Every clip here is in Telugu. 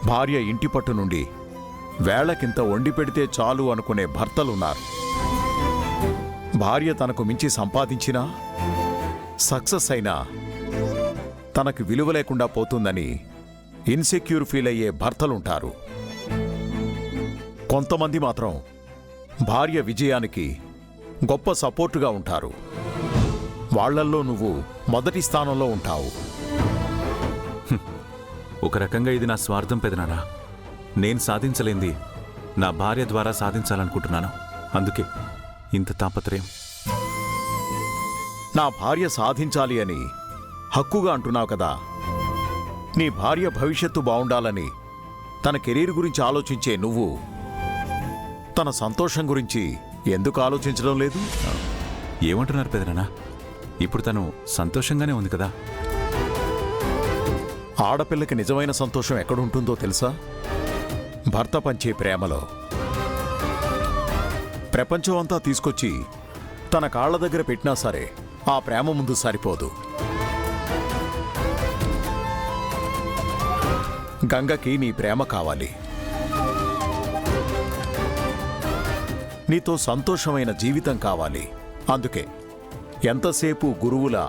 భార్య ఇంటి పట్టు నుండి వేళకింత వండి పెడితే చాలు అనుకునే భర్తలున్నారు. భార్య తనకు మించి సంపాదించినా సక్సెస్ అయినా తనకు విలువ లేకుండా పోతుందని ఇన్సెక్యూర్ ఫీల్ అయ్యే భర్తలుంటారు. కొంతమంది మాత్రం భార్య విజయానికి గొప్ప సపోర్టుగా ఉంటారు. వాళ్లల్లో నువ్వు మొదటి స్థానంలో ఉంటావు. ఒక రకంగా ఇది నా స్వార్థం పెదనానా. నేను సాధించలేంది నా భార్య ద్వారా సాధించాలనుకుంటున్నాను. అందుకే ఇంత తాపత్రయం. నా భార్య సాధించాలి అని హక్కుగా అంటున్నావు కదా. నీ భార్య భవిష్యత్తు బావుండాలని తన కెరీర్ గురించి ఆలోచించే నువ్వు తన సంతోషం గురించి ఎందుకు ఆలోచించడం లేదు? ఏమంటున్నారు పెదనానా? ఇప్పుడు తను సంతోషంగానే ఉంది కదా. ఆడపిల్లకి నిజమైన సంతోషం ఎక్కడుంటుందో తెలుసా? భర్త పంచే ప్రేమలో. ప్రపంచం అంతా తీసుకొచ్చి తన కాళ్ల దగ్గర పెట్టినా సరే ఆ ప్రేమ ముందు సరిపోదు. గంగకి నీ ప్రేమ కావాలి. నీతో సంతోషమైన జీవితం కావాలి. అందుకే ఎంతసేపు గురువులా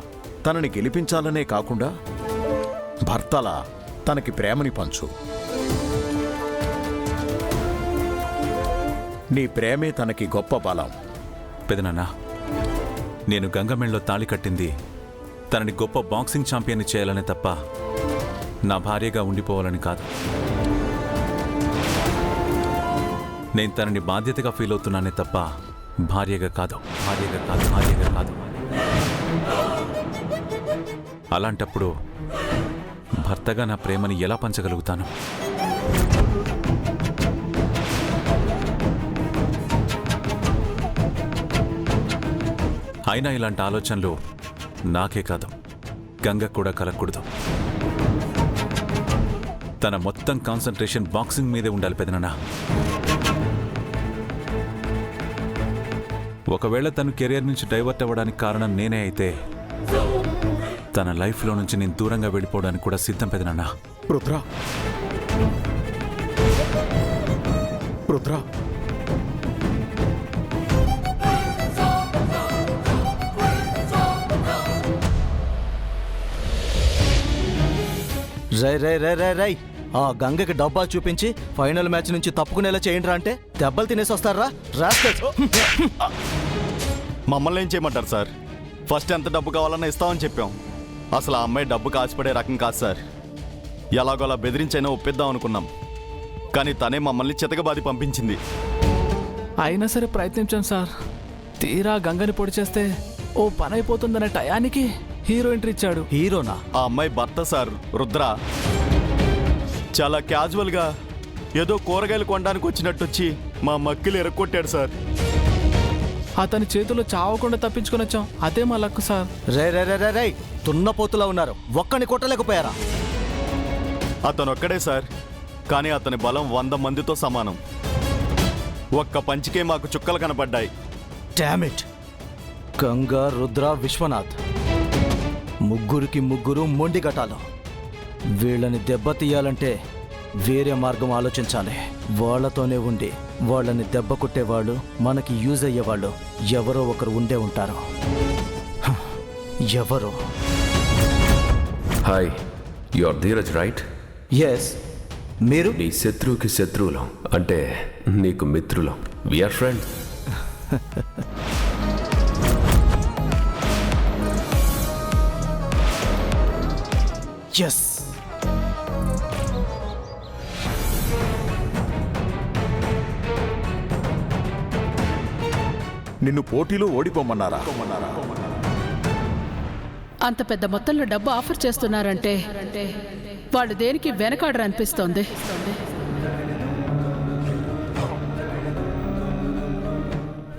తనని గెలిపించాలనే కాకుండా భర్తలా తనకి ప్రేమని పంచు. నీ ప్రేమే తనకి గొప్ప బలం. పెదనాన్న, నేను గంగమెళ్ళలో తాళి కట్టింది తనని గొప్ప బాక్సింగ్ ఛాంపియన్ని చేయాలనే తప్ప నా భార్యగా ఉండిపోవాలని కాదు. నేను తనని బాధ్యతగా ఫీల్ అవుతున్నానే తప్ప భార్యగా కాదు. అలాంటప్పుడు భర్తగా నా ప్రేమని ఎలా పంచగలుగుతాను? అయినా ఇలాంటి ఆలోచనలు నాకే కాదు, గంగ కూడా కలగకూడదు. తన మొత్తం కాన్సంట్రేషన్ బాక్సింగ్ మీదే ఉండాలి పెదనాన్న. ఒకవేళ తను కెరీర్ నుంచి డైవర్ట్ అవ్వడానికి కారణం నేనే అయితే తన లైఫ్లో నుంచి నేను దూరంగా వెళ్ళిపోవడానికి కూడా సిద్ధం పెదనాన్న. రుద్ర, రై ఆ గంగకి డబ్బా చూపించి ఫైనల్ మ్యాచ్ నుంచి తప్పుకునేలా చేయండి రా అంటే దెబ్బలు తినేసి వస్తారా? మమ్మల్ని ఏం చేయమంటారు సార్? ఫస్ట్ ఎంత డబ్బు కావాలన్నా ఇస్తామని చెప్పాం. అసలు ఆ అమ్మాయి డబ్బు కాసిపడే రకం కాదు సార్. ఎలాగోలా బెదిరించైనా ఒప్పిద్దాం అనుకున్నాం, కానీ తనే మమ్మల్ని చితకబాది పంపించింది. అయినా సరే ప్రయత్నించాం సార్. తీరా గంగని పొడి చేస్తే ఓ పని అయిపోతుందనే టయానికి హీరో ఎంట్రీ ఇచ్చాడు. హీరోనా? ఆ అమ్మాయి భర్త సార్, రుద్ర. చాలా క్యాజువల్గా ఏదో కూరగాయలు కొనడానికి వచ్చినట్టు వచ్చి మా మక్కిలు ఎరక్కొట్టాడు సార్. అతని చేతుల్లో చావకుండా తప్పించుకొని వచ్చాం. అదే మా లక్కు సార్. రై తున్నపోతులా ఉన్నారు, ఒక్కని కొట్టలేకపోయారా? అతను ఒక్కడే సార్, కానీ అతని బలం 100 మందితో సమానం. ఒక్క పంచికే మాకు చుక్కలు కనపడ్డాయి. Damn it! గంగా, రుద్ర, విశ్వనాథ్ ముగ్గురికి ముగ్గురు మొండి ఘటాలు. వీళ్ళని దెబ్బతీయాలంటే వేరే మార్గం ఆలోచించాలి. వాళ్లతోనే ఉండి వాళ్ళని దెబ్బ కొట్టేవాళ్ళు, మనకి యూజ్ అయ్యేవాళ్ళు ఎవరో ఒకరు ఉండే ఉంటారు. ఎవరో. Hi, you are Dheeraj right? Yes. మీరు? నీ శత్రువుకి శత్రువులం, అంటే నీకు మిత్రులం. We are friends. ఎస్. నిన్ను పోటీలో ఓడిపోమన్నారా? అంత పెద్ద మొత్తంలో డబ్బు ఆఫర్ చేస్తున్నారంటే వాళ్ళు దేనికి వెనకాడరు అనిపిస్తోంది.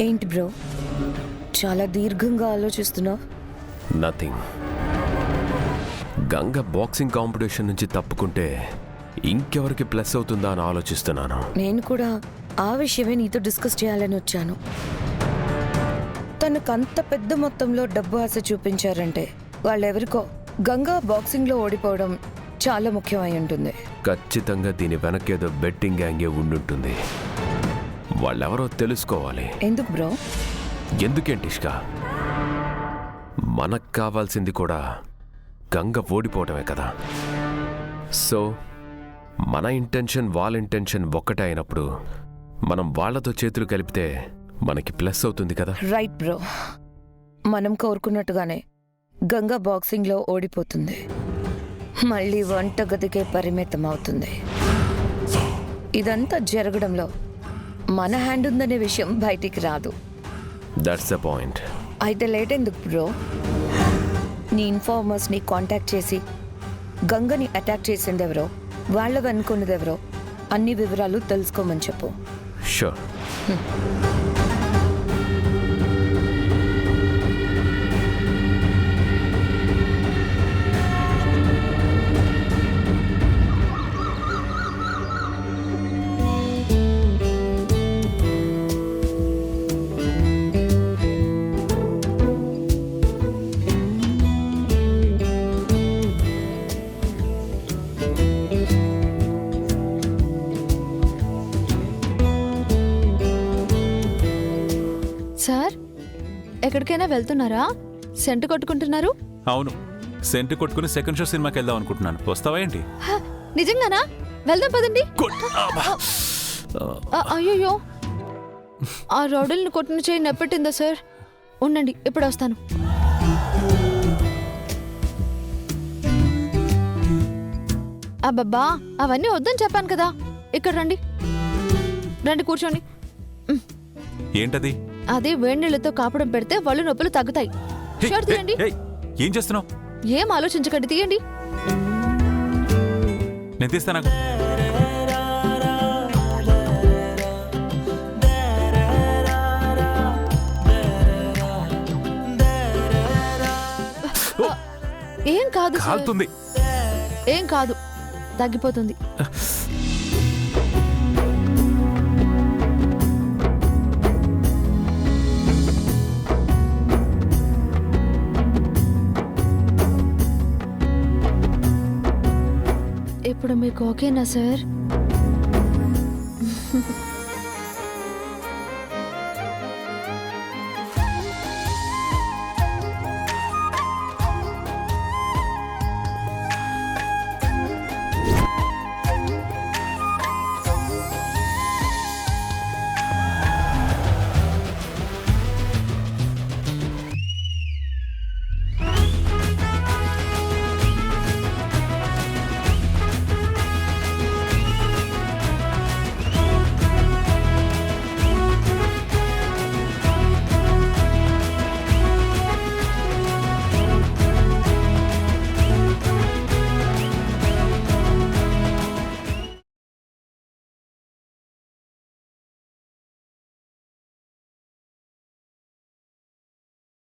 ఏంటి బ్రో, చాలా దీర్ఘంగా ఆలోచిస్తున్నావు? నథింగ్. గంగ బాక్సింగ్ కాంపిటీషన్ నుంచి తప్పుకుంటే ఇంకెవరికి ప్లస్ అవుతుందా అని ఆలోచిస్తున్నాను. నేను కూడా ఆ విషయమే నీతో డిస్కస్ చేయాలని వచ్చాను. తనకంత పెద్ద మొత్తంలో డబ్బు ఆశ చూపించారంటే వాళ్ళెవరికో గంగా బాక్సింగ్లో ఓడిపోవడం చాలా ముఖ్యమై ఉంటుంది. ఖచ్చితంగా దీని వెనకేదో బెట్టింగ్ గ్యాంగే ఉండుంటుంది. వాళ్ళెవరో తెలుసుకోవాలి. ఎందుకు బ్రో? ఎందుకేంటిష్కా, మనకు కావాల్సింది కూడా గంగ ఓడిపోవటమే కదా. సో మన ఇంటెన్షన్ వాళ్ళ ఇంటెన్షన్ ఒక్కటే అయినప్పుడు మనం వాళ్ళతో చేతులు కలిపితే మనకి ప్లస్ అవుతుంది కదా. Right bro. మనం కోరుకున్నట్టుగానే గంగా బాక్సింగ్లో ఓడిపోతుంది. మళ్ళీ వంటగదికే పరిమితం అవుతుంది. ఇదంతా జరగడంలో మన హ్యాండ్ ఉందనే విషయం బయటికి రాదు. That's the point. అయితే లేట్ ఎందుకు బ్రో? నీ ఇన్ఫార్మర్స్ని కాంటాక్ట్ చేసి గంగని అటాక్ చేసిందెవరో, వాళ్ళవి అనుకున్నదెవరో అన్ని వివరాలు తెలుసుకోమని చెప్పు. షూర్. సార్, ఎక్కడికైనా వెళ్తున్నారా? సెంటు కొట్టుకుంటున్నారు. అవును, సెంటు కొట్టుకుని సెకండ్ షో సినిమాకి వెళ్దాం అనుకుంటున్నాను. వస్తావా ఏంటి? హ, నిజంగానా? వెళ్దాం పదండి. అయ్యో, ఆ రౌడీలను కొట్టిన చేయి నెప్పెట్టిందా సార్? ఉండండి, ఇప్పుడు వస్తాను. అబ్బబ్బా, అవన్నీ వద్దని చెప్పాను కదా. ఇక్కడ రండి, రండి కూర్చోండి. ఏంటది? అదే వేడి నీళ్ళతో కాపడం పెడితే ఒళ్ళు నొప్పులు తగ్గుతాయి. షర్ట్ తీయండి. ఏం చేస్తున్నావు? ఏం ఆలోచించకండి, తీయండి. నేను తీస్తాను. ఏం కాదు సార్. కాలుతుంది. ఏం కాదు, తగ్గిపోతుంది. ఇప్పుడు మీకు ఓకేనా సార్?